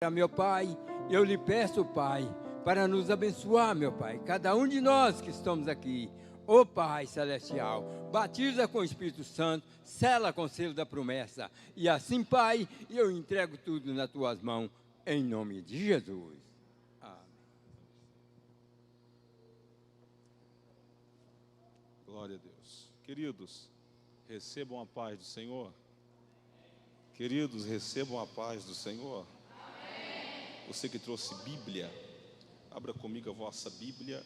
Meu Pai, eu lhe peço, Pai, para nos abençoar, meu Pai, cada um de nós que estamos aqui. Ó Pai Celestial, batiza com o Espírito Santo, sela com o selo da promessa. E assim, Pai, eu entrego tudo nas tuas mãos, em nome de Jesus. Amém. Glória a Deus. Queridos, recebam a paz do Senhor. Queridos, recebam a paz do Senhor. Você que trouxe Bíblia, abra comigo a vossa Bíblia,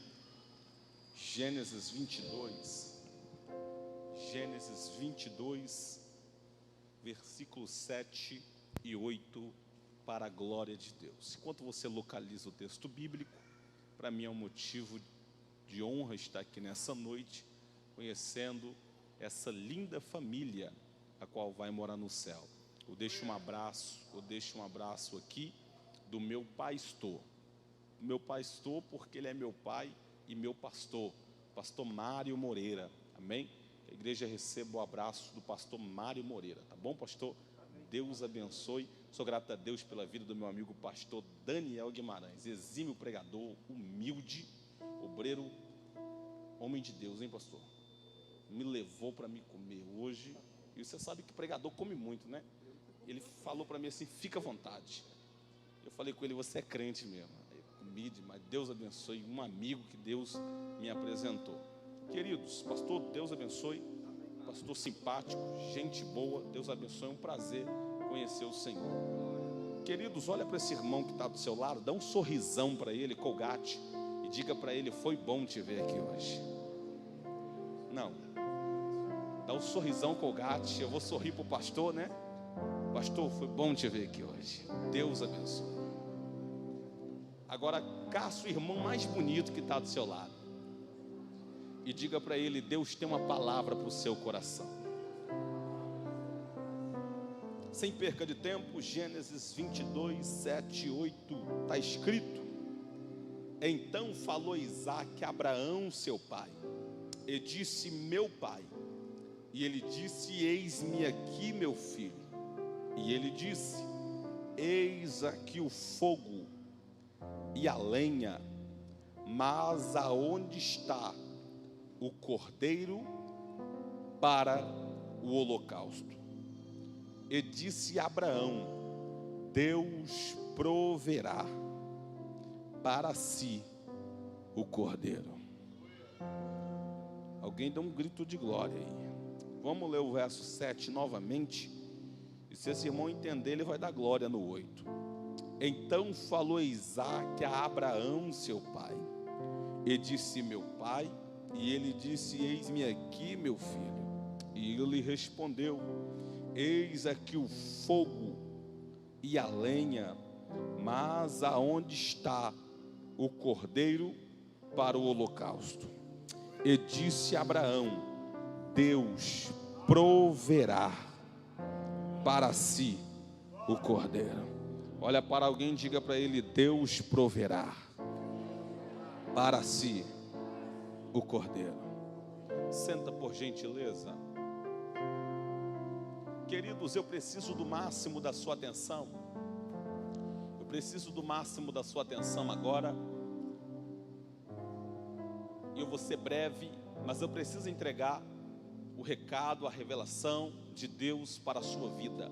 Gênesis 22, Gênesis 22, versículos 7 e 8, para a glória de Deus. Enquanto você localiza o texto bíblico, para mim é um motivo de honra estar aqui nessa noite, conhecendo essa linda família, a qual vai morar no céu. Eu deixo um abraço aqui, do meu pastor, porque ele é meu pai e meu pastor Mário Moreira, amém? A igreja receba o abraço do pastor Mário Moreira, tá bom, pastor? Amém. Deus abençoe, sou grato a Deus pela vida do meu amigo pastor Daniel Guimarães, exímio pregador, humilde, obreiro, homem de Deus, hein, pastor? Me levou para me comer hoje, e você sabe que pregador come muito, né? Ele falou para mim assim, fica à vontade. Eu falei com ele, você é crente mesmo. Eu comi, mas Deus abençoe, um amigo que Deus me apresentou. Queridos, pastor, Deus abençoe, pastor simpático, gente boa, Deus abençoe, é um prazer conhecer o Senhor. Queridos, olha para esse irmão que está do seu lado, dá um sorrisão para ele, Colgate, e diga para ele, foi bom te ver aqui hoje. Não, dá um sorrisão, Colgate, eu vou sorrir para o pastor, né? Pastor, foi bom te ver aqui hoje. Deus abençoe. Agora, caça o irmão mais bonito que está do seu lado e diga para ele, Deus tem uma palavra para o seu coração. Sem perca de tempo, Gênesis 22, 7 e 8, está escrito: então falou Isaque a Abraão, seu pai, e disse, meu pai. E ele disse, eis-me aqui, meu filho. E ele disse, eis aqui o fogo e a lenha, mas aonde está o cordeiro para o holocausto? E disse Abraão, Deus proverá para si o cordeiro. Alguém dá um grito de glória aí. Vamos ler o verso 7 novamente. E se esse irmão entender, ele vai dar glória no 8. Então falou Isaque a Abraão, seu pai, e disse, meu pai. E ele disse, eis-me aqui, meu filho. E ele respondeu, eis aqui o fogo e a lenha, mas aonde está o cordeiro para o holocausto? E disse Abraão, Deus proverá para si o cordeiro. Olha para alguém e diga para ele, Deus proverá para si o cordeiro. Senta por gentileza. Queridos, eu preciso do máximo da sua atenção. Eu preciso do máximo da sua atenção agora. Eu vou ser breve, mas eu preciso entregar o recado, a revelação de Deus para a sua vida.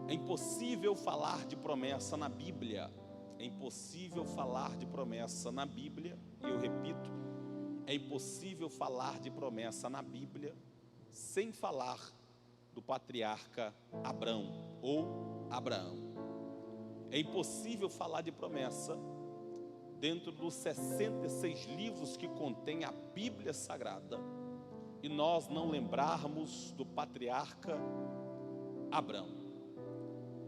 É impossível falar de promessa na Bíblia. É impossível falar de promessa na Bíblia. E eu repito, é impossível falar de promessa na Bíblia sem falar do patriarca Abrão ou Abraão. É impossível falar de promessa dentro dos 66 livros que contém a Bíblia Sagrada e nós não lembrarmos do patriarca Abrão.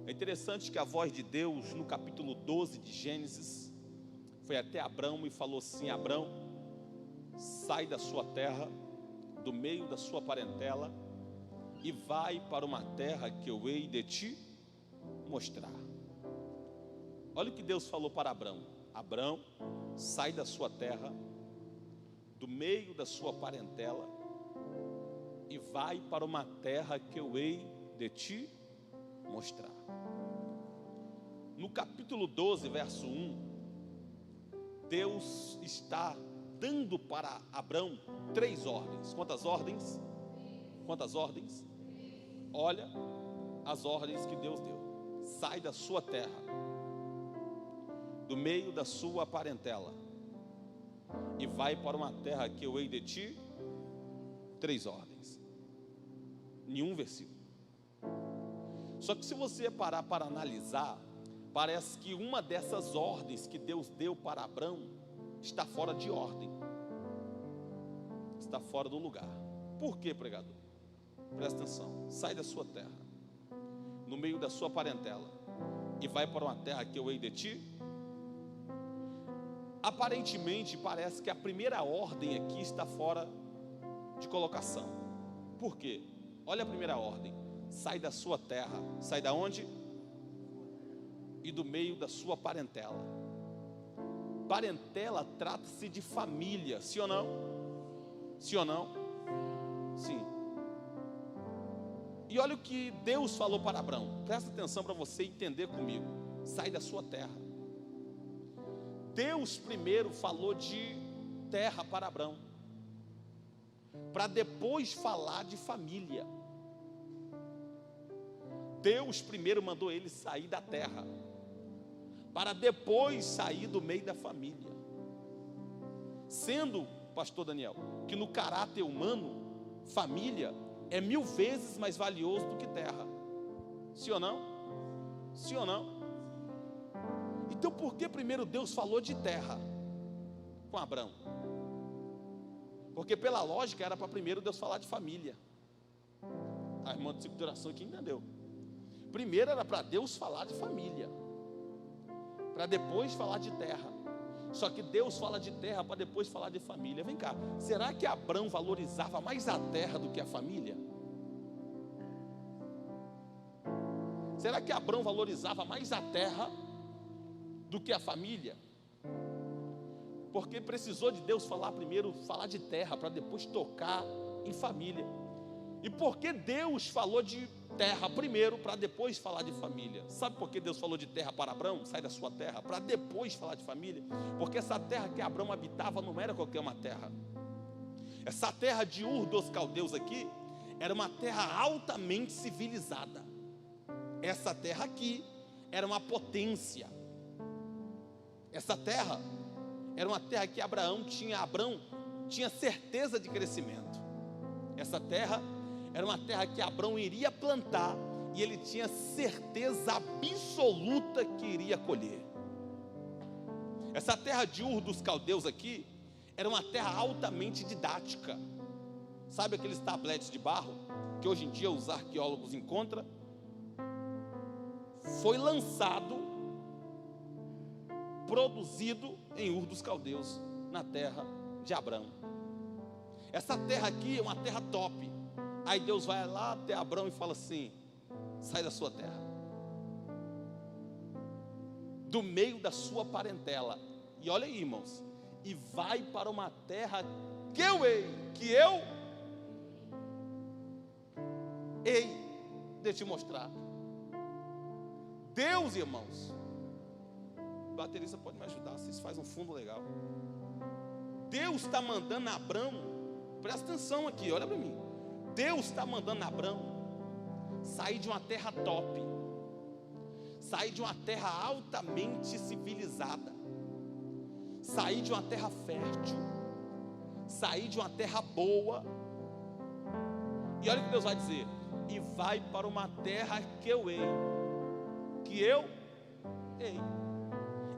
É interessante que a voz de Deus, no capítulo 12 de Gênesis, foi até Abrão e falou assim, Abrão, sai da sua terra, do meio da sua parentela, e vai para uma terra que eu hei de te mostrar. Olha o que Deus falou para Abrão. Abrão, sai da sua terra, do meio da sua parentela, e vai para uma terra que eu hei de te mostrar. No capítulo 12, verso 1, Deus está dando para Abrão 3 ordens. Quantas ordens? Quantas ordens? Olha as ordens que Deus deu. Sai da sua terra, do meio da sua parentela, e vai para uma terra que eu hei de ti. 3 ordens, em um versículo. Só que se você parar para analisar, parece que uma dessas ordens que Deus deu para Abrão está fora de ordem, está fora do lugar. Por quê, pregador? Presta atenção. Sai da sua terra, no meio da sua parentela, e vai para uma terra que eu hei de ti. Aparentemente parece que a primeira ordem aqui está fora de colocação. Por quê? Olha a primeira ordem: sai da sua terra. Sai da onde? E do meio da sua parentela. Parentela trata-se de família, sim ou não? Sim ou não? Sim. E olha o que Deus falou para Abrão. Presta atenção para você entender comigo. Sai da sua terra. Deus primeiro falou de terra para Abrão, para depois falar de família. Deus primeiro mandou ele sair da terra, para depois sair do meio da família. Sendo, pastor Daniel, que no caráter humano, família é 1000 vezes mais valioso do que terra. Sim ou não? Sim ou não? Então por que primeiro Deus falou de terra com Abrão? Porque pela lógica era para primeiro Deus falar de família. A irmã de ciclo de oração aqui entendeu. Primeiro era para Deus falar de família, para depois falar de terra. Só que Deus fala de terra para depois falar de família. Vem cá, será que Abrão valorizava mais a terra do que a família? Será que Abrão valorizava mais a terra do que a família? Porque precisou de Deus falar primeiro, falar de terra, para depois tocar em família. E por que Deus falou de terra primeiro, para depois falar de família? Sabe por que Deus falou de terra para Abrão? Sai da sua terra, para depois falar de família. Porque essa terra que Abrão habitava não era qualquer uma terra. Essa terra de Ur dos Caldeus aqui era uma terra altamente civilizada. Essa terra aqui era uma potência. Essa terra era uma terra que Abrão tinha certeza de crescimento. Essa terra era uma terra que Abrão iria plantar e ele tinha certeza absoluta que iria colher. Essa terra de Ur dos Caldeus aqui era uma terra altamente didática. Sabe aqueles tabletes de barro que hoje em dia os arqueólogos encontram? Foi lançado, produzido em Ur dos Caldeus, na terra de Abrão. Essa terra aqui é uma terra top. Aí Deus vai lá até Abrão e fala assim: sai da sua terra, do meio da sua parentela, e olha aí, irmãos, e vai para uma terra que eu hei de te mostrar. Deus, irmãos, o baterista pode me ajudar, vocês fazem um fundo legal. Deus está mandando Abrão, presta atenção aqui, olha para mim. Deus está mandando Abrão sair de uma terra top, sair de uma terra altamente civilizada, sair de uma terra fértil, sair de uma terra boa. E olha o que Deus vai dizer: e vai para uma terra que eu hei.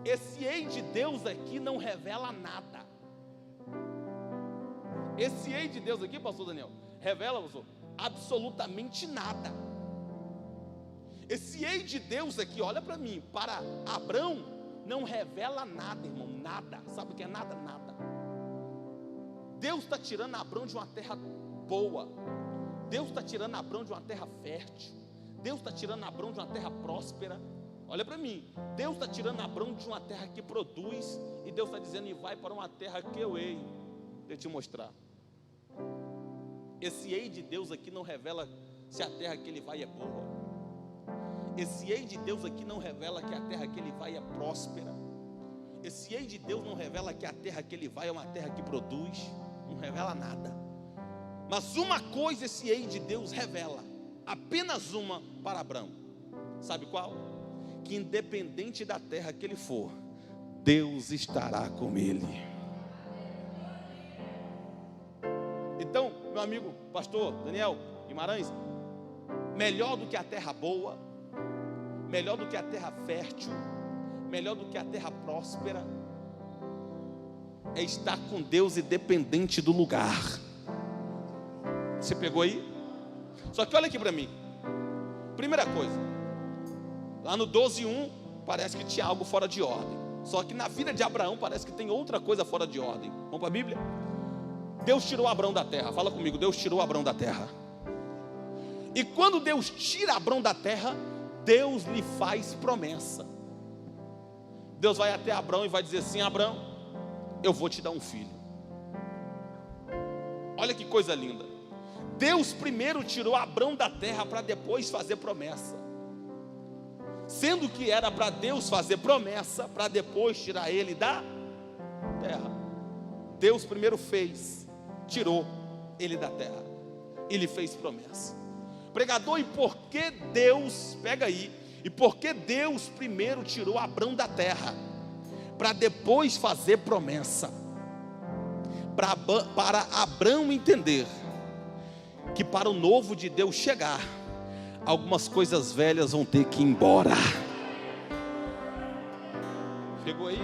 Esse ei de Deus aqui não revela nada. Esse ei de Deus aqui, pastor Daniel, revela, pastor, absolutamente nada. Esse ei de Deus aqui, olha para mim, para Abrão, não revela nada, irmão, nada. Sabe o que é nada? Nada. Deus está tirando Abrão de uma terra boa. Deus está tirando Abrão de uma terra fértil. Deus está tirando Abrão de uma terra próspera. Olha para mim, Deus está tirando Abrão de uma terra que produz, e Deus está dizendo: e vai para uma terra que eu hei de te mostrar. Esse ei de Deus aqui não revela se a terra que ele vai é boa. Esse ei de Deus aqui não revela que a terra que ele vai é próspera. Esse ei de Deus não revela que a terra que ele vai é uma terra que produz. Não revela nada. Mas uma coisa esse ei de Deus revela, apenas uma para Abraão. Sabe qual? Que independente da terra que ele for, Deus estará com ele. Então, meu amigo pastor Daniel Guimarães, melhor do que a terra boa, melhor do que a terra fértil, melhor do que a terra próspera, é estar com Deus independente do lugar. Você pegou aí? Só que olha aqui para mim. Primeira coisa, lá no 12:1 parece que tinha algo fora de ordem. Só que na vida de Abraão parece que tem outra coisa fora de ordem. Vamos para a Bíblia? Deus tirou Abraão da terra. Fala comigo, Deus tirou Abraão da terra. E quando Deus tira Abraão da terra, Deus lhe faz promessa. Deus vai até Abraão e vai dizer assim: Abraão, eu vou te dar um filho. Olha que coisa linda. Deus primeiro tirou Abraão da terra para depois fazer promessa. Sendo que era para Deus fazer promessa para depois tirar ele da terra. Deus primeiro fez, tirou ele da terra. Ele fez promessa. Pregador, e por que Deus, pega aí, e por que Deus primeiro tirou Abraão da terra para depois fazer promessa? Para Abraão entender que para o novo de Deus chegar, algumas coisas velhas vão ter que ir embora. Pegou aí?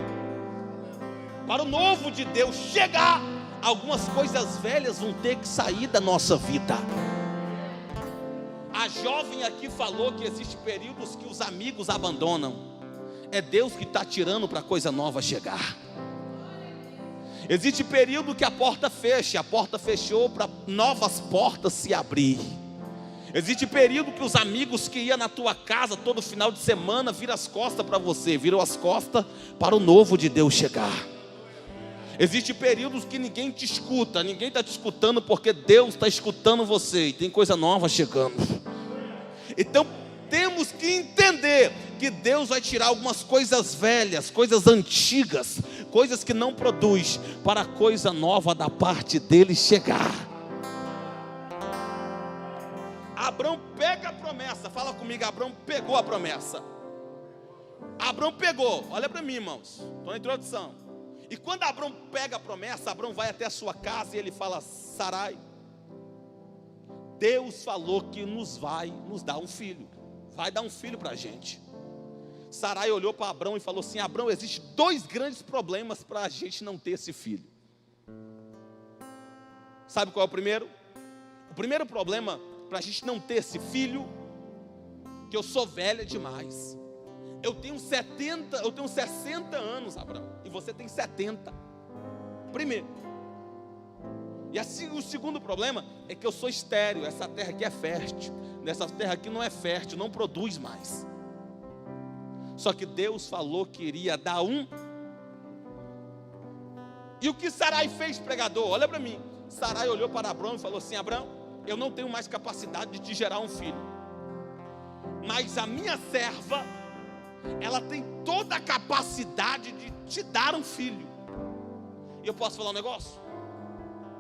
Para o novo de Deus chegar, algumas coisas velhas vão ter que sair da nossa vida. A jovem aqui falou que existem períodos que os amigos abandonam. É Deus que está tirando para coisa nova chegar. Existe período que a porta fecha, a porta fechou para novas portas se abrir. Existe período que os amigos que iam na tua casa todo final de semana viram as costas para você, viram as costas para o novo de Deus chegar. Existe períodos que ninguém te escuta, ninguém está te escutando porque Deus está escutando você e tem coisa nova chegando. Então temos que entender que Deus vai tirar algumas coisas velhas, coisas antigas, coisas que não produz, para a coisa nova da parte dele chegar. Abraão pega a promessa, fala comigo, Abraão pegou a promessa. Abraão pegou, olha para mim, irmãos, estou na introdução. E quando Abraão pega a promessa, Abraão vai até a sua casa e ele fala: Sarai, Deus falou que vai nos dar um filho, vai dar um filho para a gente. Sarai olhou para Abraão e falou assim: Abraão, existem dois grandes problemas para a gente não ter esse filho. Sabe qual é o primeiro? O primeiro problema para a gente não ter esse filho, que eu sou velha demais. Eu tenho 60 anos, Abraão, e você tem 70. Primeiro. E assim, o segundo problema é que eu sou estéril. Essa terra aqui é fértil. Nessa terra aqui não é fértil, não produz mais. Só que Deus falou que iria dar um. E o que Sarai fez, pregador? Olha para mim. Sarai olhou para Abraão e falou assim: Abraão, eu não tenho mais capacidade de te gerar um filho, mas a minha serva, ela tem toda a capacidade de te dar um filho. E eu posso falar um negócio?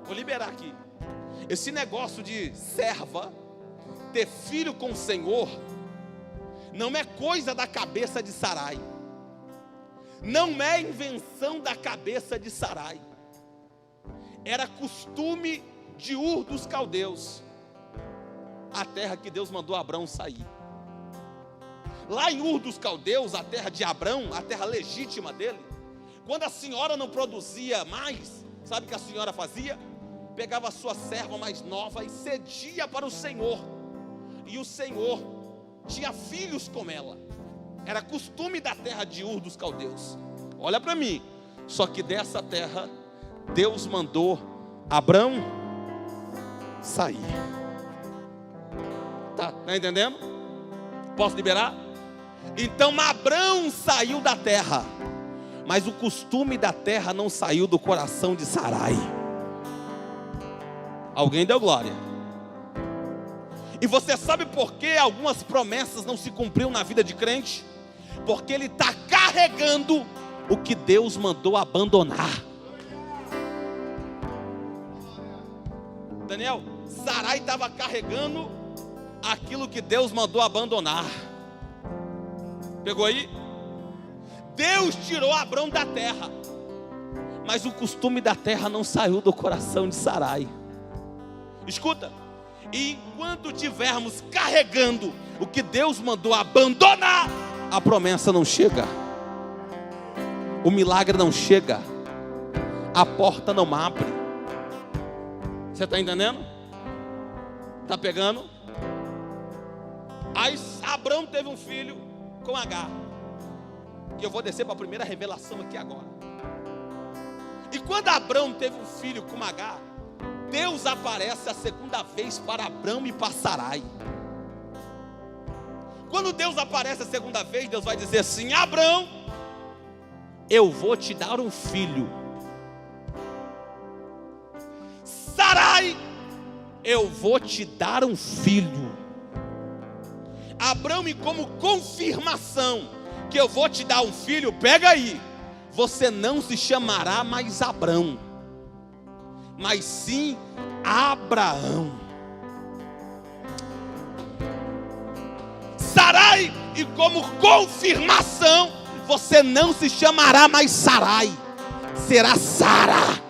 Vou liberar aqui. Esse negócio de serva ter filho com o Senhor não é coisa da cabeça de Sarai, não é invenção da cabeça de Sarai. Era costume de Ur dos Caldeus, a terra que Deus mandou Abraão sair. Lá em Ur dos Caldeus, a terra de Abraão, a terra legítima dele, quando a senhora não produzia mais, sabe o que a senhora fazia? Pegava a sua serva mais nova e cedia para o Senhor, e o Senhor tinha filhos com ela. Era costume da terra de Ur dos Caldeus. Olha para mim. Só que dessa terra Deus mandou Abraão sair. Tá entendendo? Posso liberar? Então Abraão saiu da terra, mas o costume da terra não saiu do coração de Sarai. Alguém deu glória. E você sabe por que algumas promessas não se cumpriram na vida de crente? Porque ele está carregando o que Deus mandou abandonar. Daniel, Sarai estava carregando aquilo que Deus mandou abandonar. Pegou aí? Deus tirou Abrão da terra, mas o costume da terra não saiu do coração de Sarai. Escuta, e enquanto tivermos carregando o que Deus mandou abandonar, a promessa não chega, o milagre não chega, a porta não abre. Você está entendendo? Está pegando? Aí Abrão teve um filho com Agar. E eu vou descer para a primeira revelação aqui agora. E quando Abrão teve um filho com Agar, Deus aparece a segunda vez para Abrão e para Sarai. Quando Deus aparece a segunda vez, Deus vai dizer assim: Abrão, eu vou te dar um filho. Sarai, eu vou te dar um filho. Abrão, e como confirmação que eu vou te dar um filho, pega aí, você não se chamará mais Abrão, mas sim Abraão. Sarai, e como confirmação, você não se chamará mais Sarai, será Sara.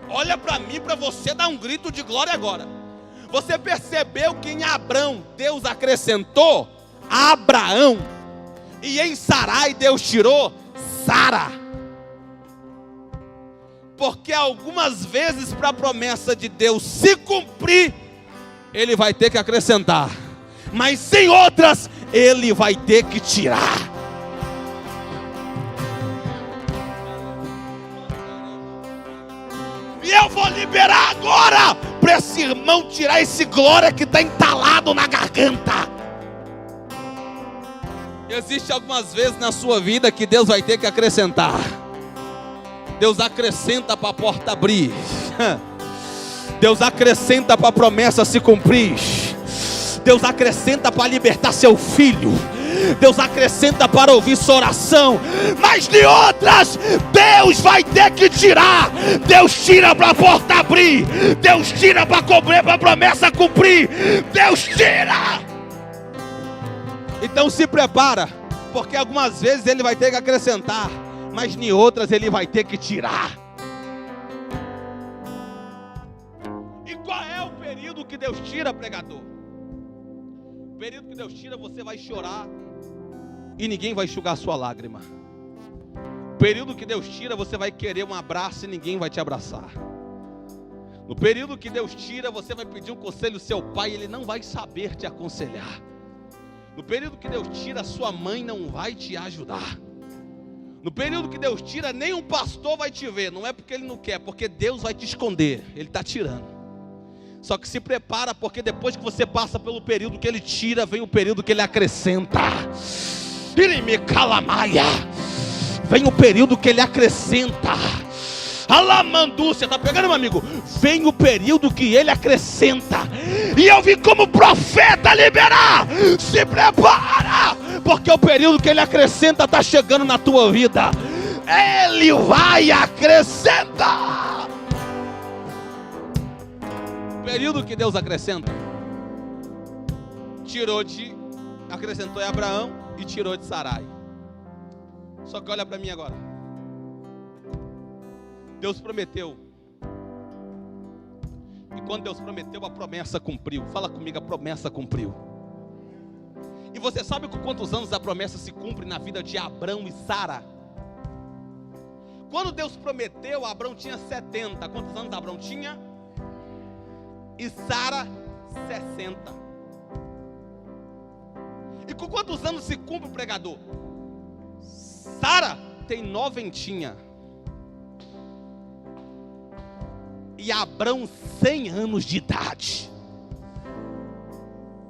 Olha para mim, para você dar um grito de glória agora. Você percebeu que em Abrão Deus acrescentou Abraão, e em Sarai Deus tirou Sara. Porque algumas vezes, para a promessa de Deus se cumprir, Ele vai ter que acrescentar, mas em outras Ele vai ter que tirar. E eu vou liberar agora para esse irmão tirar esse glória que está entalado na garganta. Existe algumas vezes na sua vida que Deus vai ter que acrescentar. Deus acrescenta para a porta abrir. Deus acrescenta para a promessa se cumprir. Deus acrescenta para libertar seu filho. Deus acrescenta para ouvir sua oração. Mas de outras, Deus vai ter que tirar. Deus tira para a porta abrir. Deus tira para cobrir, para a promessa cumprir. Deus tira. Então se prepara, porque algumas vezes Ele vai ter que acrescentar, mas em outras Ele vai ter que tirar. E qual é o período que Deus tira, pregador? O período que Deus tira, você vai chorar e ninguém vai enxugar a sua lágrima. O período que Deus tira, você vai querer um abraço e ninguém vai te abraçar. No período que Deus tira, você vai pedir um conselho ao seu pai e ele não vai saber te aconselhar. No período que Deus tira, sua mãe não vai te ajudar. No período que Deus tira, nenhum pastor vai te ver. Não é porque ele não quer, porque Deus vai te esconder. Ele está tirando. Só que se prepara, porque depois que você passa pelo período que Ele tira, vem o período que Ele acrescenta. Irime calamaia. Vem o período que Ele acrescenta. Alamandu, você está pegando, meu amigo? Vem o período que Ele acrescenta. E eu vim como profeta liberar. Se prepara, porque o período que Ele acrescenta está chegando na tua vida. Ele vai acrescentar. O período que Deus acrescenta, acrescentou em Abraão e tirou de Sarai. Só que olha para mim agora. Deus prometeu. E quando Deus prometeu, a promessa cumpriu. Fala comigo, a promessa cumpriu. E você sabe com quantos anos a promessa se cumpre na vida de Abrão e Sara? Quando Deus prometeu, Abrão tinha 70. Quantos anos Abrão tinha? E Sara 60. E com quantos anos se cumpre o pregador? Sara tem 90. E Abrão 100 anos de idade.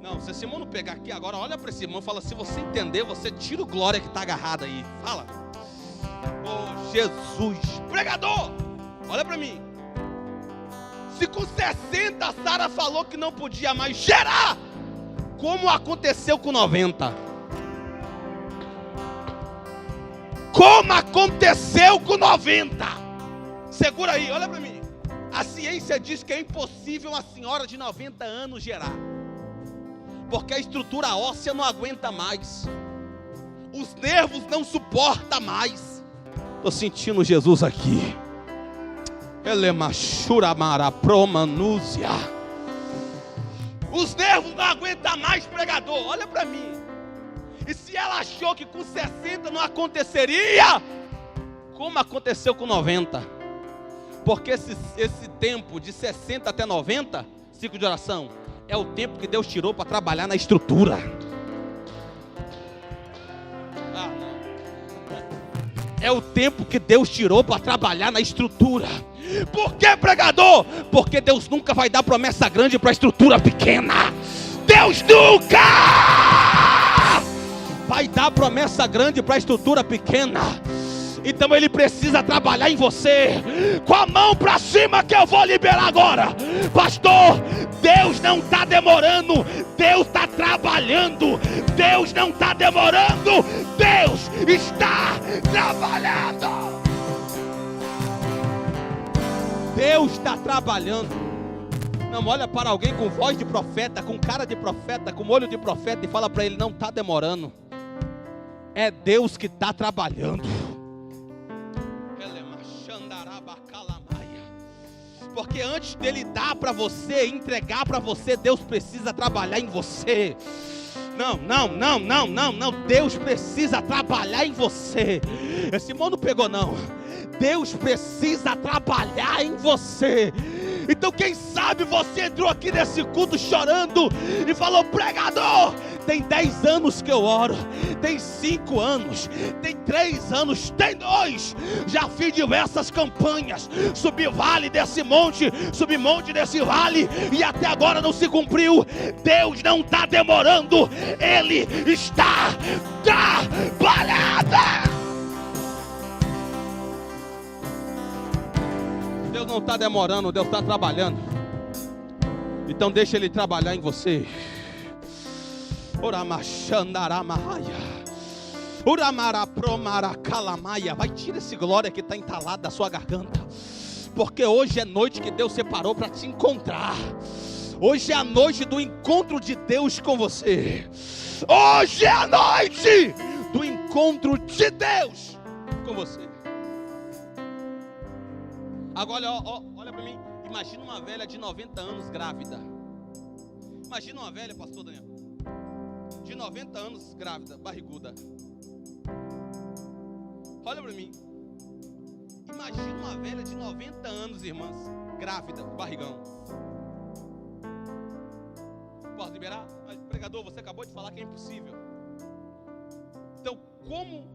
Não, se esse irmão não pegar aqui agora, olha para esse irmão e fala: se você entender, você tira o glória que está agarrado aí. Fala: oh Jesus, pregador, olha para mim. Se com 60 Sara falou que não podia mais gerar, como aconteceu com 90? Como aconteceu com 90? Segura aí, olha para mim. A ciência diz que é impossível uma senhora de 90 anos gerar, porque a estrutura óssea não aguenta mais, os nervos não suportam mais. Estou sentindo Jesus aqui. Elemachura promanúzia. Os nervos não aguentam mais, pregador. Olha para mim. E se ela achou que com 60 não aconteceria, como aconteceu com 90? Porque esse tempo de 60 até 90, ciclo de oração, é o tempo que Deus tirou para trabalhar na estrutura. É o tempo que Deus tirou para trabalhar na estrutura. Por que, pregador? Porque Deus nunca vai dar promessa grande para a estrutura pequena. Deus nunca vai dar promessa grande para a estrutura pequena. Então Ele precisa trabalhar em você. Com a mão para cima que eu vou liberar agora. Pastor, Deus não está demorando, Deus está trabalhando. Deus não está demorando, Deus está trabalhando. Deus está trabalhando. Não, olha para alguém com voz de profeta, com cara de profeta, com olho de profeta e fala para ele: não está demorando, é Deus que está trabalhando. Porque antes dele dar para você, entregar para você, Deus precisa trabalhar em você. Não, Deus precisa trabalhar em você. Esse irmão não pegou não. Deus precisa trabalhar em você. Então quem sabe você entrou aqui nesse culto chorando e falou: pregador, tem 10 anos que eu oro, tem 5 anos, tem 3 anos, tem 2, já fiz diversas campanhas, subi vale desse monte, subi monte desse vale, e até agora não se cumpriu. Deus não está demorando, Ele está trabalhando. Deus não está demorando, Deus está trabalhando. Então deixa Ele trabalhar em você. Vai, tira esse glória que está entalado da sua garganta. Porque hoje é noite que Deus separou para te encontrar. Hoje é a noite do encontro de Deus com você. Hoje é a noite do encontro de Deus com você. Agora olha para mim. Imagina uma velha de 90 anos grávida. Imagina uma velha, pastor Daniel, de 90 anos grávida, barriguda. Olha para mim. Imagina uma velha de 90 anos, irmãs, grávida, barrigão. Posso liberar? Mas, pregador, você acabou de falar que é impossível. Então, como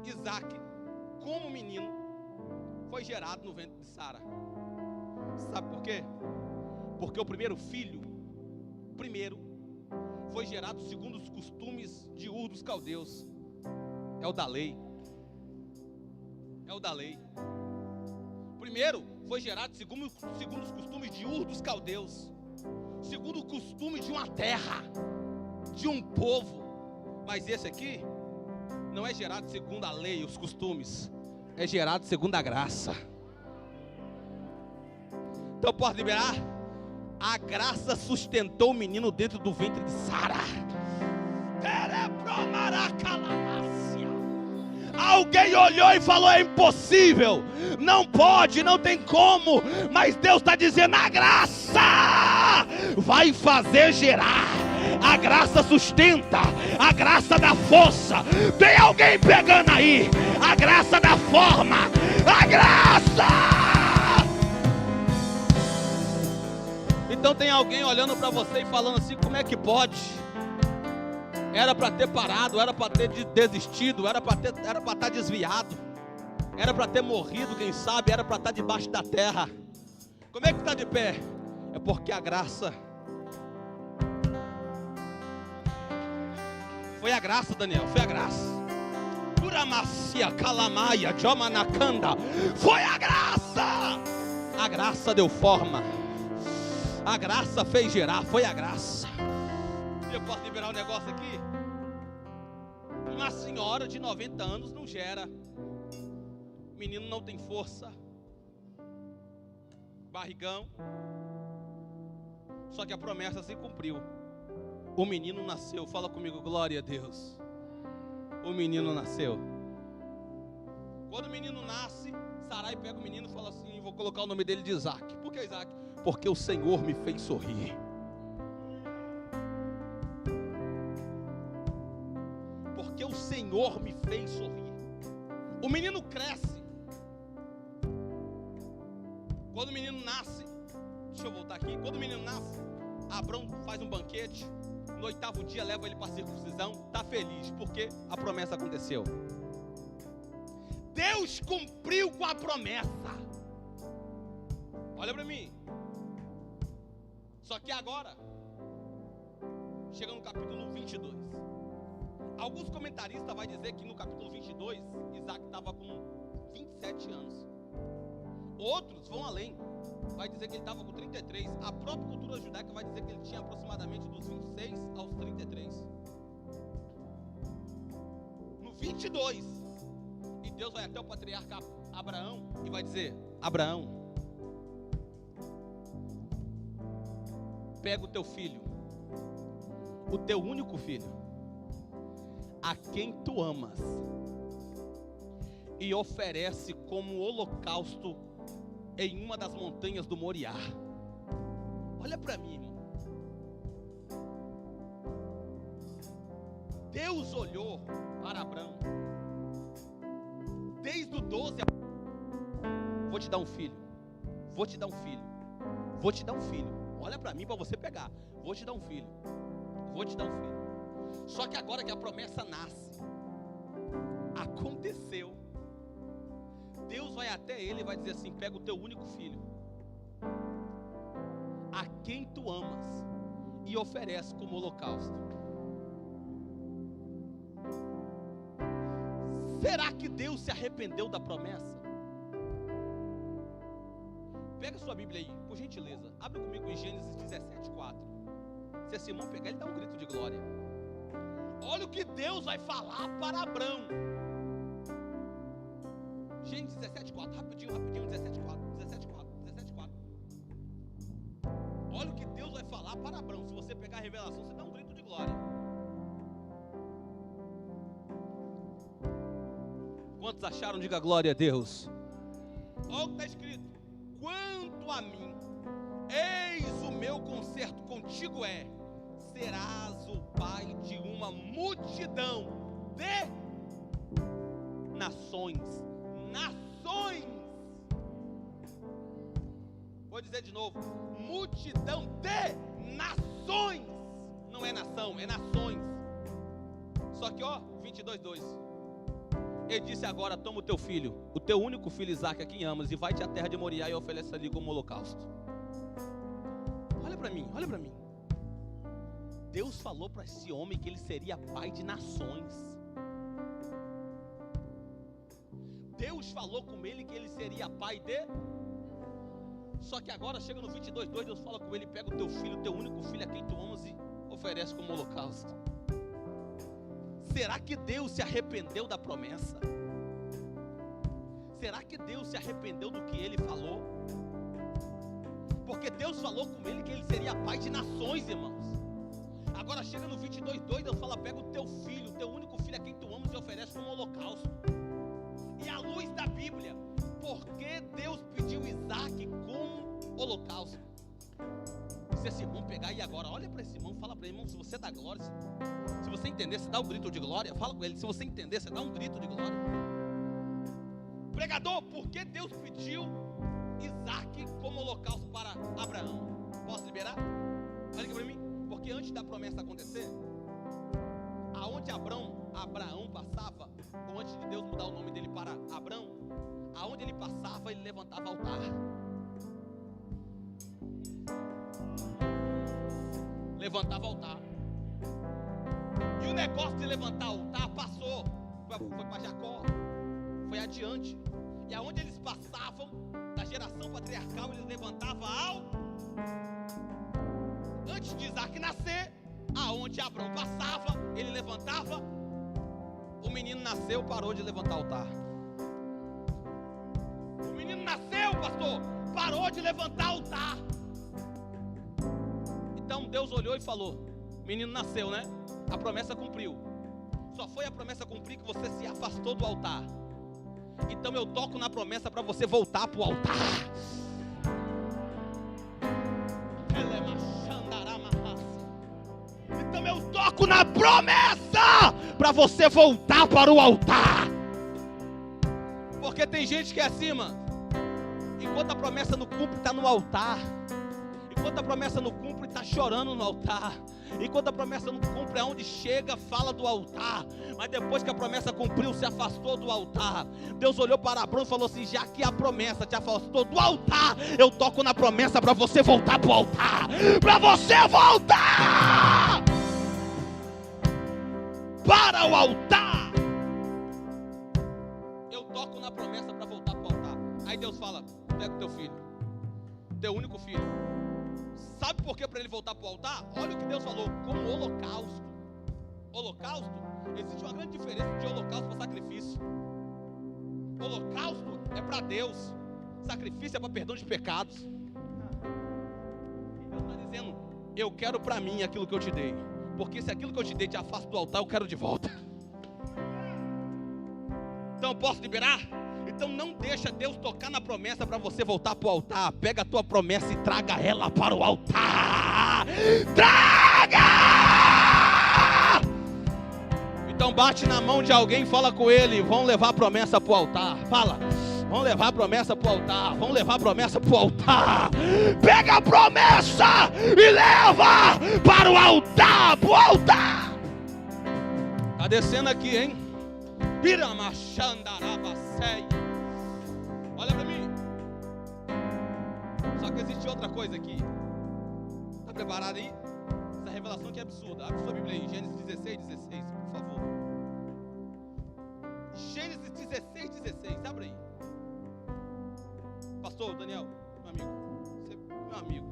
Isaac, como menino, foi gerado no ventre de Sara? Sabe por quê? Porque o primeiro filho, foi gerado segundo os costumes de Ur dos caldeus. É o da lei. Primeiro foi gerado segundo os costumes de Ur dos caldeus, segundo o costume de uma terra, de um povo. Mas esse aqui não é gerado segundo a lei e os costumes, é gerado segundo a graça. Então pode liberar? A graça sustentou o menino dentro do ventre de Sara. Alguém olhou e falou: é impossível, não pode, não tem como. Mas Deus está dizendo: a graça vai fazer gerar. A graça sustenta, a graça dá força. Tem alguém pegando aí? A graça dá forma, a graça. Então tem alguém olhando para você e falando assim: como é que pode? Era para ter parado, era para ter desistido, era para estar desviado, era para ter morrido, quem sabe, era para estar debaixo da terra. Como é que está de pé? É porque a graça. Foi a graça, Daniel, foi a graça. Uramacia, calamaia, jomanacanda. Foi a graça. A graça deu forma. A graça fez gerar, foi a graça. Eu posso liberar um negócio aqui? Uma senhora de 90 anos não gera. Menino não tem força. Barrigão. Só que a promessa se cumpriu. O menino nasceu. Fala comigo, glória a Deus. O menino nasceu. Quando o menino nasce, Sarai pega o menino e fala assim: vou colocar o nome dele de Isaac. Por que Isaac? Porque o Senhor me fez sorrir. Porque o Senhor me fez sorrir. O menino cresce. Quando o menino nasce, deixa eu voltar aqui. Quando o menino nasce, Abrão faz um banquete. No 8º dia leva ele para a circuncisão. Está feliz, porque a promessa aconteceu. Deus cumpriu com a promessa. Olha para mim. Só que agora, chega no capítulo 22. Alguns comentaristas vão dizer que no capítulo 22, Isaac estava com 27 anos. Outros vão além. Vai dizer que ele estava com 33. A própria cultura judaica vai dizer que ele tinha aproximadamente dos 26 aos 33. No 22, e Deus vai até o patriarca Abraão e vai dizer: Abraão, pega o teu filho, o teu único filho, a quem tu amas, e oferece como holocausto em uma das montanhas do Moriá. Olha para mim, irmão. Deus olhou para Abraão. Desde o 12, vou te dar um filho. Vou te dar um filho. Vou te dar um filho. Olha para mim para você pegar. Vou te dar um filho. Vou te dar um filho. Só que agora que a promessa nasce, aconteceu. Deus vai até ele e vai dizer assim: pega o teu único filho, a quem tu amas, e oferece como holocausto. Será que Deus se arrependeu da promessa? Pega sua Bíblia aí, por gentileza. Abre comigo em Gênesis 17:4. Se Simão pegar, ele dá um grito de glória. Olha o que Deus vai falar para Abrão. Gênesis 17:4, rapidinho, 17:4. Olha o que Deus vai falar para Abrão. Se você pegar a revelação, você dá um grito de glória. Quantos acharam? Diga glória a Deus. Olha o que está escrito: quanto a mim, eis o meu concerto contigo serás o pai de uma multidão de nações. Vou dizer de novo: multidão de nações. Não é nação, é nações. Só que 22:2. Ele disse: agora toma o teu filho, o teu único filho Isaac, a quem amas, e vai-te à terra de Moriá e oferece ali como holocausto. Olha para mim, olha para mim. Deus falou para esse homem que ele seria pai de nações. Deus falou com ele que ele seria pai de... Só que agora chega no 22:2, Deus fala com ele: pega o teu filho, o teu único filho, a quem tu amas, e oferece como holocausto. Será que Deus se arrependeu da promessa? Será que Deus se arrependeu do que ele falou? Porque Deus falou com ele que ele seria pai de nações, irmãos. Agora chega no 22:2, Deus fala: pega o teu filho, o teu único filho, a quem tu amas, e oferece como holocausto. E à luz da Bíblia, por que Deus pediu Isaac como holocausto? Se esse irmão pegar e agora olha para esse irmão, fala para ele: irmão, se você dá glória, se você entender, você dá um grito de glória. Fala com ele: se você entender, você dá um grito de glória. Pregador, por que Deus pediu Isaac como holocausto para Abraão? Posso liberar? Olha aqui para mim. Porque antes da promessa acontecer, aonde Abraão passava, ou antes de Deus mudar o nome dele para Abrão, aonde ele passava, ele levantava altar. Levantava altar. E o negócio de levantar altar passou, foi para Jacó, foi adiante. E aonde eles passavam, das geração patriarcal, ele levantava antes de Isaac nascer, aonde Abraão passava, ele levantava. O menino nasceu, parou de levantar altar. O menino nasceu, pastor, parou de levantar altar. Então Deus olhou e falou: menino nasceu, né? A promessa cumpriu. Só foi a promessa cumprir que você se afastou do altar. Então eu toco na promessa para você voltar para o altar. Então eu toco na promessa para você voltar para o altar. Porque tem gente que é assim, mano. Enquanto a promessa não cumpre, está no altar. Enquanto a promessa não cumpre, está chorando no altar. Enquanto a promessa não cumpre, aonde chega, fala do altar. Mas depois que a promessa cumpriu, se afastou do altar. Deus olhou para Abraão e falou assim: já que a promessa te afastou do altar, eu toco na promessa para você voltar para o altar. Para você voltar para o altar. Eu toco na promessa para voltar para o altar. Aí Deus fala: pega o teu filho, teu único filho. Sabe por que para ele voltar para o altar? Olha o que Deus falou: como holocausto. Holocausto, existe uma grande diferença de holocausto para sacrifício. Holocausto é para Deus, sacrifício é para perdão de pecados. E Deus está dizendo: eu quero para mim aquilo que eu te dei, porque se aquilo que eu te dei te afasta do altar, eu quero de volta. Então eu posso liberar? Então não deixa Deus tocar na promessa para você voltar para o altar. Pega a tua promessa e traga ela para o altar. Traga! Então bate na mão de alguém e fala com ele: vão levar a promessa para o altar. Fala: vão levar a promessa para o altar. Vão levar a promessa para o altar. Pega a promessa e leva para o altar. Para o altar. Tá descendo aqui, hein? Olha para mim. Só que existe outra coisa aqui. Está preparado aí? Essa revelação aqui é absurda. Abre sua Bíblia aí, Gênesis 16, 16, por favor. Gênesis 16, 16, abre aí. Pastor Daniel, meu amigo, você é meu amigo.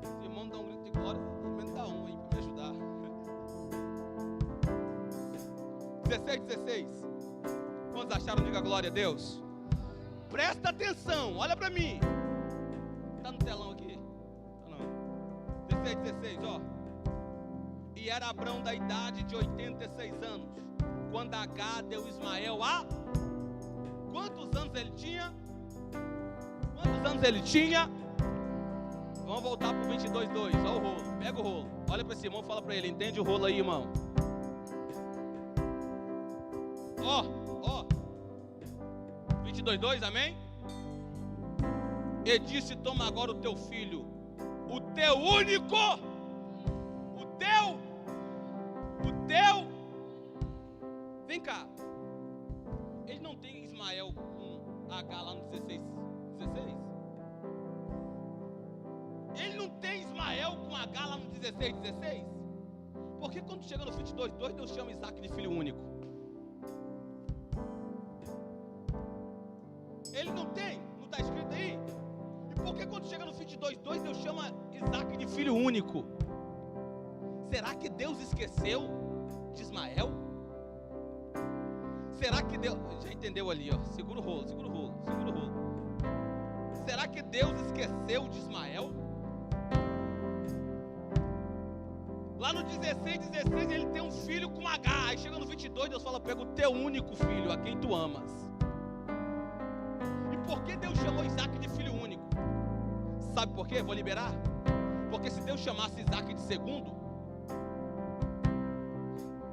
Se o irmão dá um grito de glória, pelo menos dá um aí para me ajudar. 16, 16. Quantos acharam? Diga glória a Deus. Presta atenção, olha para mim. Está no telão aqui? Não. 16, 16, ó. E era Abrão da idade de 86 anos, quando Agar deu Ismael a... Quantos anos ele tinha? Quantos anos ele tinha? Vamos voltar para o 22, 2. Olha o rolo, pega o rolo. Olha para esse irmão e fala para ele: entende o rolo aí, irmão? Ó, 22:2, amém? E disse: toma agora o teu filho, o teu único, o teu, vem cá. Ele não tem Ismael com H lá no 16? Ele não tem Ismael com H lá no 16? Porque quando chega no 22:2, Deus chama Isaac de filho único? Ele não tem, não está escrito aí? E por que quando chega no 22:2 Deus chama Isaac de filho único? Será que Deus esqueceu de Ismael? Será que Deus... Já entendeu ali, ó. Segura o rolo. Será que Deus esqueceu de Ismael? Lá no 16 ele tem um filho com H. Aí chega no 22, Deus fala: pega o teu único filho, a quem tu amas. Por que Deus chamou Isaac de filho único? Sabe por quê? Vou liberar. Porque se Deus chamasse Isaac de segundo,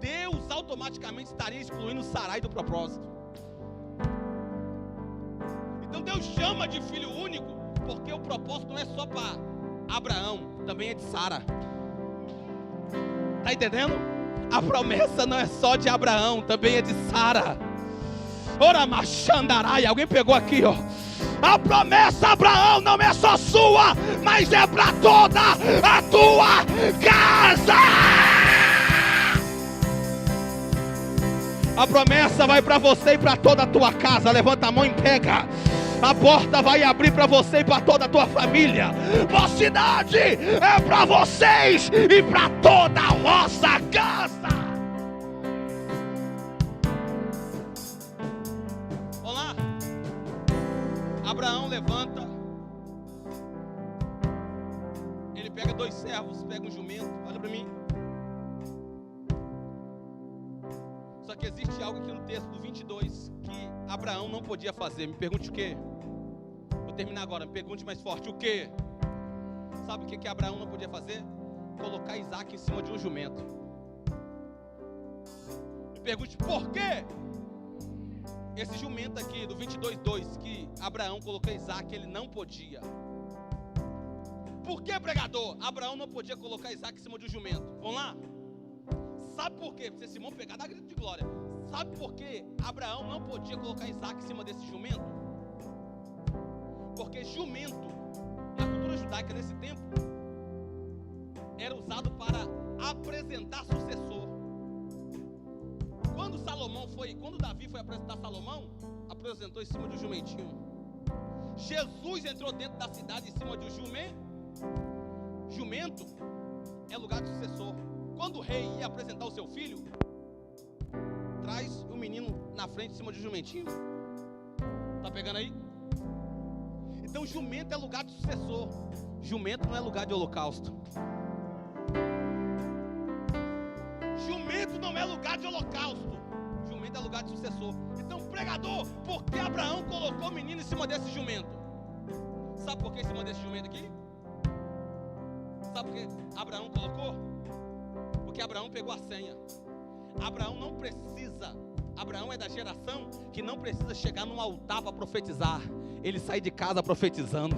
Deus automaticamente estaria excluindo Sarai do propósito. Então Deus chama de filho único, porque o propósito não é só para Abraão, também é de Sara. Está entendendo? A promessa não é só de Abraão, também é de Sara. Ora machandarai, alguém pegou aqui, ó. A promessa, Abraão, não é só sua, mas é para toda a tua casa. A promessa vai para você e para toda a tua casa. Levanta a mão e pega. A porta vai abrir para você e para toda a tua família. Mocidade é para vocês e para toda a vossa casa. Vamos lá. Abraão levanta. Ele pega 2 servos, pega um jumento. Olha para mim. Só que existe algo aqui no texto do 22 que Abraão não podia fazer. Me pergunte o quê? Vou terminar agora. Me pergunte mais forte. O quê? Sabe o que Abraão não podia fazer? Colocar Isaac em cima de um jumento. Me pergunte por quê? Esse jumento aqui do 22:2 que Abraão colocou Isaac, ele não podia. Por que, pregador? Abraão não podia colocar Isaac em cima de um jumento. Vamos lá? Sabe por quê? Se Simão pegar, dá grito de glória. Sabe por que Abraão não podia colocar Isaac em cima desse jumento? Porque jumento, na cultura judaica nesse tempo, era usado para apresentar sucessor. Quando Davi foi apresentar Salomão, apresentou em cima de um jumentinho. Jesus entrou dentro da cidade em cima de um jumento. Jumento é lugar de sucessor. Quando o rei ia apresentar o seu filho, traz o menino na frente em cima de um jumentinho. Tá pegando aí? Então jumento é lugar de sucessor. Jumento não é lugar de holocausto. Jumento não é lugar de holocausto. Jumento é lugar de sucessor. Então, pregador, por que Abraão colocou o menino em cima desse jumento? Sabe por que em cima desse jumento aqui? Sabe por que Abraão colocou? Porque Abraão pegou a senha. Abraão não precisa. Abraão é da geração que não precisa chegar num altar para profetizar. Ele sai de casa profetizando.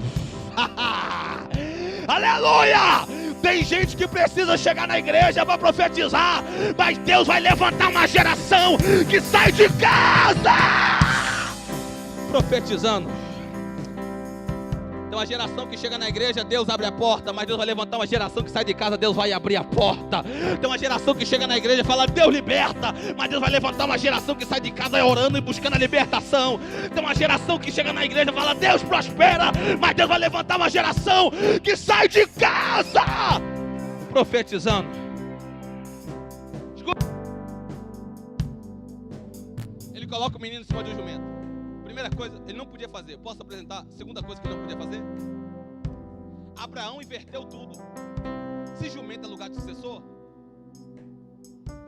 Aleluia! Tem gente que precisa chegar na igreja para profetizar, mas Deus vai levantar uma geração que sai de casa profetizando. Então a geração que chega na igreja, Deus abre a porta, mas Deus vai levantar uma geração que sai de casa, Deus vai abrir a porta. Então a geração que chega na igreja fala, Deus liberta, mas Deus vai levantar uma geração que sai de casa orando e buscando a libertação. Então a geração que chega na igreja fala, Deus prospera, mas Deus vai levantar uma geração que sai de casa profetizando. Escuta. Ele coloca o menino em cima de um jumento. Primeira coisa, ele não podia fazer. Posso apresentar? Segunda coisa que ele não podia fazer. Abraão inverteu tudo. Se jumento é lugar de sucessor,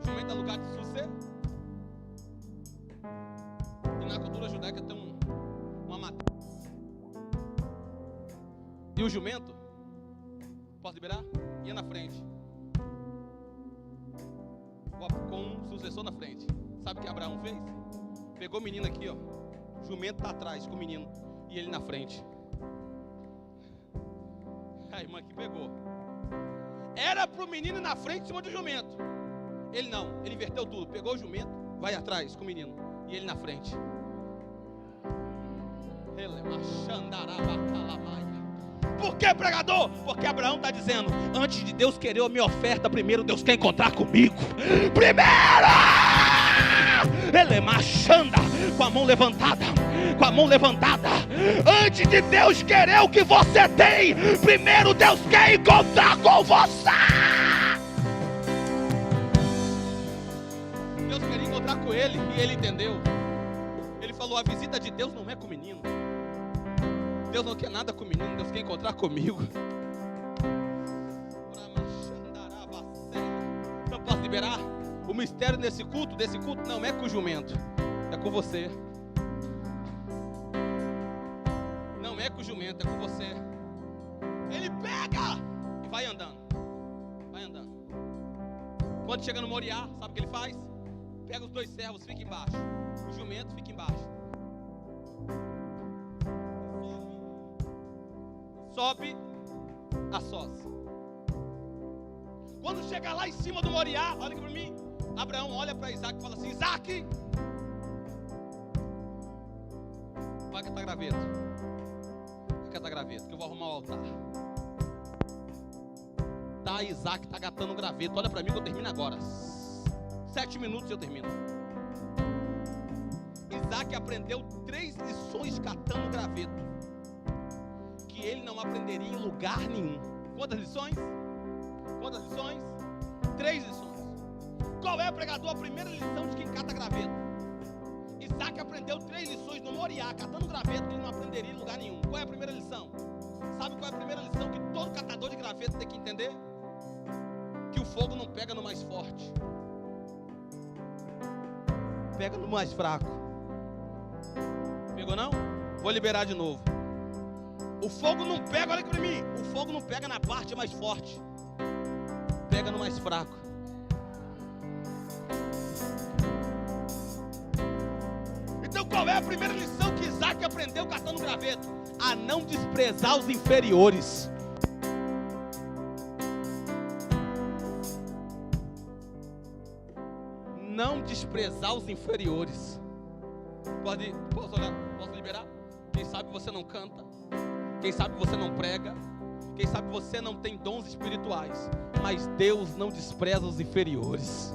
jumento é lugar de sucessor. E na cultura judaica tem uma matéria. E o jumento, posso liberar? Ia na frente, com um sucessor na frente. Sabe o que Abraão fez? Pegou o menino aqui, ó. O jumento está atrás com o menino e ele na frente. A irmã aqui pegou. Era para o menino ir na frente em cima do jumento. Ele não, ele inverteu tudo. Pegou o jumento, vai atrás com o menino e ele na frente. Por que, pregador? Porque Abraão está dizendo, antes de Deus querer a minha oferta, primeiro Deus quer encontrar comigo. Primeiro! Ele é machanda, com a mão levantada, com a mão levantada. Antes de Deus querer o que você tem, primeiro Deus quer encontrar com você. Deus queria encontrar com ele e ele entendeu. Ele falou, a visita de Deus não é com o menino. Deus não quer nada com o menino, Deus quer encontrar comigo. Então posso liberar? O mistério desse culto não é com o jumento, é com você. Não é com o jumento, é com você. Ele pega e vai andando. Vai andando. Quando chega no Moriá, sabe o que ele faz? Pega os 2 servos, fica embaixo. O jumento fica embaixo. Sobe a sós. Quando chega lá em cima do Moriá, olha aqui para mim. Abraão olha para Isaac e fala assim, Isaac, vai catar graveto. Vai catar graveto, que eu vou arrumar o altar. Tá, Isaac tá gatando graveto. Olha para mim que eu termino agora. 7 minutos e eu termino. Isaac aprendeu 3 lições catando graveto, que ele não aprenderia em lugar nenhum. Quantas lições? Quantas lições? 3 lições. Qual é, pregador, a primeira lição de quem cata graveto? Isaac aprendeu 3 lições no Moriá, catando graveto, que ele não aprenderia em lugar nenhum. Qual é a primeira lição? Sabe qual é a primeira lição que todo catador de graveto tem que entender? Que o fogo não pega no mais forte, pega no mais fraco. Pegou não? Vou liberar de novo. O fogo não pega, olha aqui pra mim, o fogo não pega na parte mais forte, pega no mais fraco. Então qual é a primeira lição que Isaac aprendeu catando graveto? A não desprezar os inferiores. Não desprezar os inferiores. Posso liberar? Quem sabe você não canta, quem sabe você não prega, quem sabe você não tem dons espirituais, mas Deus não despreza os inferiores.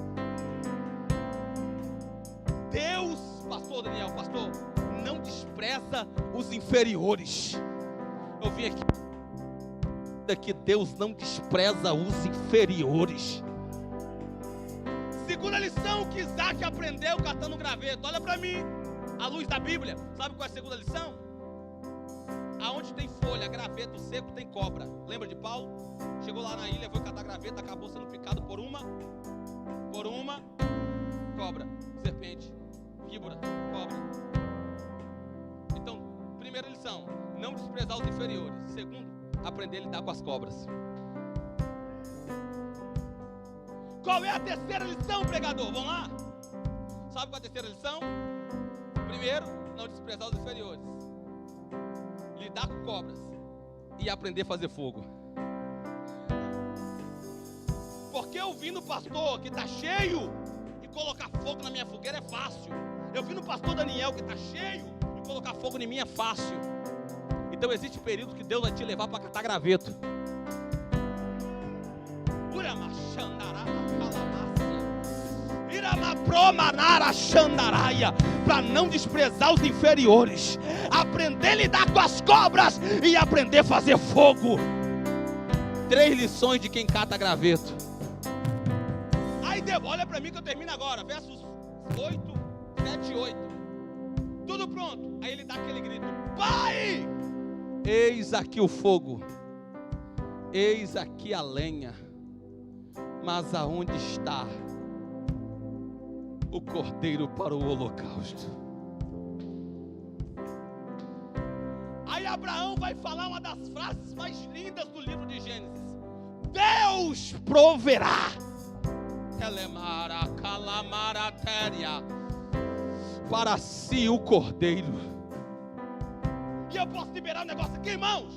Deus, pastor Daniel, pastor, não despreza os inferiores. Eu vim aqui, Deus não despreza os inferiores. Segunda lição que Isaac aprendeu catando graveto, olha para mim, à luz da Bíblia. Sabe qual é a segunda lição? Aonde tem folha, graveto seco, tem cobra. Lembra de Paulo? Chegou lá na ilha, foi catar graveto, acabou sendo picado por uma cobra, serpente, víbora, cobra. Então, primeira lição, não desprezar os inferiores. Segundo, aprender a lidar com as cobras. Qual é a terceira lição, pregador? Vamos lá? Sabe qual é a terceira lição? Primeiro, não desprezar os inferiores, lidar com cobras e aprender a fazer fogo. Porque eu vi no pastor que está cheio e colocar fogo na minha fogueira é fácil. Eu vi no pastor Daniel que está cheio e colocar fogo em mim é fácil. Então existe período que Deus vai te levar para catar graveto. Para não desprezar os inferiores, aprender a lidar com as cobras e aprender a fazer fogo. 3 lições de quem cata graveto. Aí olha para mim que eu termino agora, versos 8, 7 e 8. Tudo pronto. Aí ele dá aquele grito: Pai, eis aqui o fogo, eis aqui a lenha, mas aonde está o cordeiro para o holocausto? Aí Abraão vai falar uma das frases mais lindas do livro de Gênesis: Deus proverá para si o cordeiro. E eu posso liberar um negócio aqui, irmãos?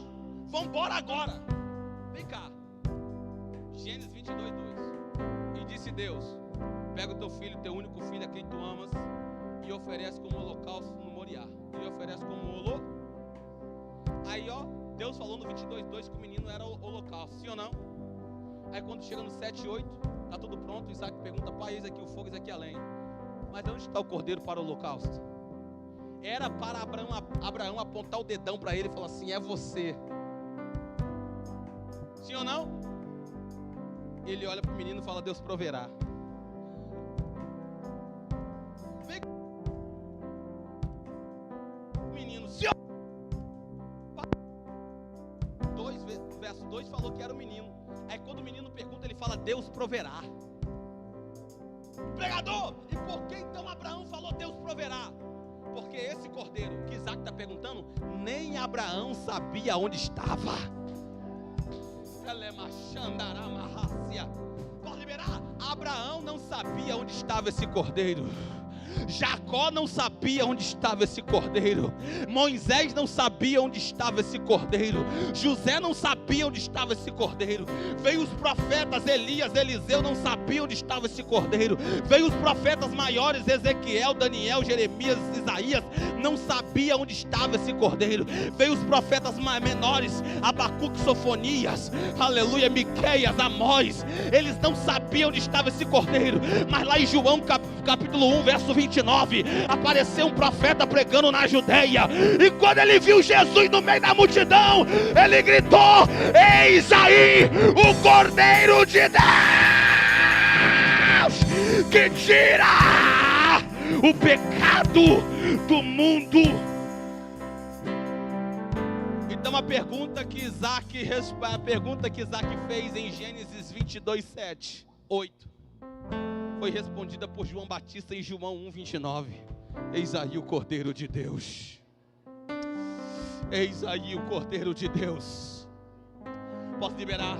Vamos embora agora. Vem cá. Gênesis 22, 2. E disse Deus: pega o teu filho, teu único filho, a quem tu amas, e oferece como holocausto no Moriá. E oferece como holocausto. Aí Deus falou no 22:2 que o menino era holocausto, sim ou não? Aí quando chega no 7:8, está tudo pronto, Isaac pergunta: pai, eis aqui o fogo, eis aqui a lenha, mas onde está o cordeiro para o holocausto? Era para Abraão apontar o dedão para ele e falar assim: é você. Sim ou não? Ele olha para o menino e fala: Deus proverá. Menino, Senhor. 2 falou que era o menino. Aí quando o menino pergunta, ele fala: Deus proverá. Pregador, e por que então Abraão falou Deus proverá? Porque esse cordeiro que Isaac está perguntando, nem Abraão sabia onde estava. Pode liberar? Abraão não sabia onde estava esse cordeiro. Jacó não sabia onde estava esse cordeiro. Moisés não sabia onde estava esse cordeiro. José não sabia onde estava esse cordeiro. Veio os profetas Elias, Eliseu, não sabia onde estava esse cordeiro. Veio os profetas maiores, Ezequiel, Daniel, Jeremias, Isaías, não sabia onde estava esse cordeiro. Veio os profetas menores, Abacuque, Sofonias, aleluia, Miqueias, Amós, eles não sabiam onde estava esse cordeiro. Mas lá em João capítulo 1, verso 20, 29, apareceu um profeta pregando na Judeia, e quando ele viu Jesus no meio da multidão, ele gritou: eis aí o Cordeiro de Deus, que tira o pecado do mundo. Então a pergunta que Isaac fez em Gênesis 22, 7, 8, foi respondida por João Batista em João 1, 29. Eis aí o Cordeiro de Deus. Eis aí o Cordeiro de Deus. Posso liberar?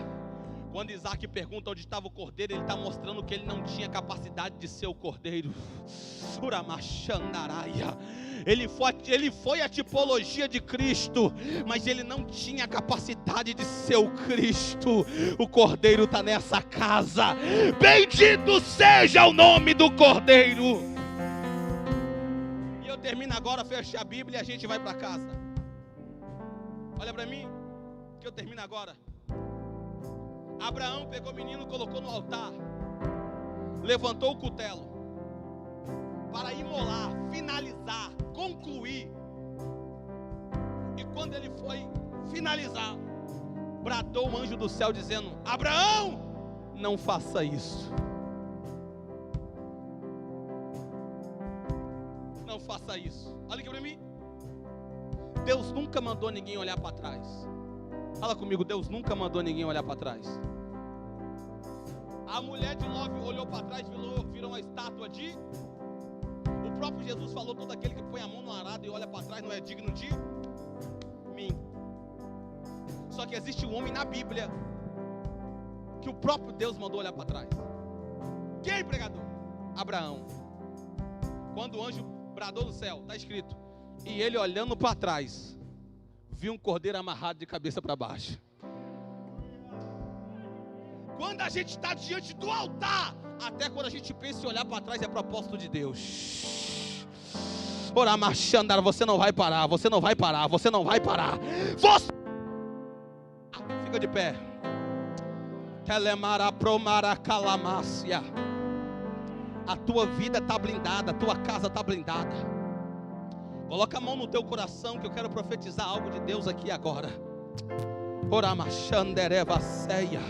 Quando Isaac pergunta onde estava o cordeiro, ele está mostrando que ele não tinha capacidade de ser o cordeiro. Ele foi a tipologia de Cristo, mas ele não tinha a capacidade de ser o Cristo. O cordeiro está nessa casa. Bendito seja o nome do cordeiro. E eu termino agora, fecho a Bíblia e a gente vai para casa. Olha para mim, que eu termino agora. Abraão pegou o menino, colocou no altar, levantou o cutelo para imolar, finalizar, concluir. E quando ele foi finalizar, bradou o anjo do céu dizendo: Abraão, não faça isso. Não faça isso. Olha aqui para mim. Deus nunca mandou ninguém olhar para trás. Fala comigo, Deus nunca mandou ninguém olhar para trás. A mulher de Ló olhou para trás, virou uma estátua de... O próprio Jesus falou: todo aquele que põe a mão no arado e olha para trás não é digno de mim. Só que existe um homem na Bíblia que o próprio Deus mandou olhar para trás. Quem, pregador? Abraão. Quando o anjo bradou no céu, está escrito: e ele olhando para trás, viu um cordeiro amarrado de cabeça para baixo. Quando a gente está diante do altar, até quando a gente pensa em olhar para trás, é propósito de Deus. Ora, machandara, você não vai parar, você não vai parar, você não vai parar. Você... Fica de pé. Telemara promara calamácia. A tua vida está blindada, a tua casa está blindada. Coloca a mão no teu coração que eu quero profetizar algo de Deus aqui agora. Ora, machandereva ceia.